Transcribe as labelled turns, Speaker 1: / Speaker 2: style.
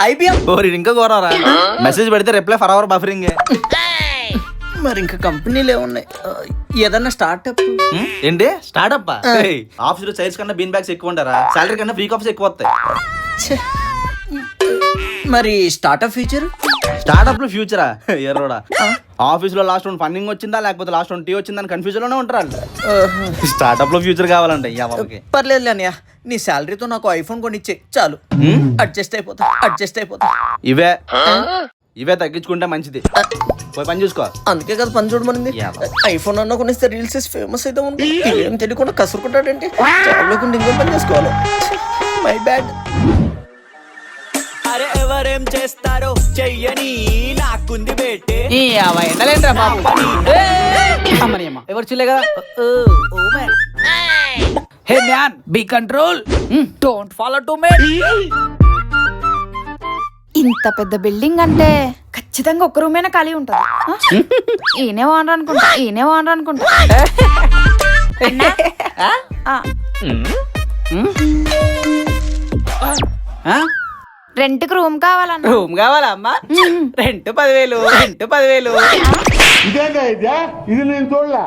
Speaker 1: IBM.
Speaker 2: ఇంకా కోరారా? Message పెడితే reply for hour buffering.
Speaker 1: మరి ఇంకా కంపెనీలు ఏమున్నాయి? ఏదన్నా స్టార్ట్అప్.
Speaker 2: ఏంటి స్టార్ట్అప్? ఆఫీస్ లో చైర్స్ కన్నా బీన్ బ్యాగ్స్ ఎక్కువ ఉంటారా? సాలరీ కన్నా ఫ్రీ కాఫీస్ ఎక్కువ వస్తాయి.
Speaker 1: మరి స్టార్ట్అప్ ఫ్యూచర్?
Speaker 2: స్టార్ట్అప్ లో ఫ్యూచరా? ఎర్రోడా, ఆఫీస్ లో లాస్ట్ రౌండ్ ఫండింగ్ వచ్చిందా లేకపోతే లాస్ట్ రౌండ్ టీ వచ్చిందని కన్ఫ్యూజన్ లోనే ఉంటారు. స్టార్ట్అప్ లో ఫ్యూచర్ కావాలంటే
Speaker 1: పర్లేదు అన్నయ్య, నీ శాలరీతో నాకు ఐఫోన్ కొనిచ్చే చాలు. అడ్జస్ట్ అయిపోతా.
Speaker 2: ఇవే తగ్గించుకుంటే మంచిది. పోయి పని చూసుకో.
Speaker 1: అందుకే కదా పని చూడమనింది. ఐఫోన్ అన్న కొనిస్తే రీల్స్ ఫేమస్ అయితే ఉంది. ఏం తెలియకుండా కసురుకుంటాడంటే జాబ్లోకి ఇంకో పని చేసుకోవాలి. My bad.
Speaker 3: అరే ఎవరేం చేస్తారో చెయ్యని నాకుంది బేటే.
Speaker 4: ఎండలేంట్రా బాబు. ఎవరు చూలే కదా. Hey man, be control, don't follow to me.
Speaker 5: ఇంత పెద్ద బిల్డింగ్ అంటే ఖచ్చితంగా ఒక్క రూమేనా ఖాళీ ఉంటుంది. ఈయనే వాడరు అనుకుంటా. రెంట్కి రూమ్ కావాలన్నా.
Speaker 4: రూమ్ కావాలా అమ్మా? రెంట్ 10,000.
Speaker 6: ఇదేంటా ఇది నేను చూడలే.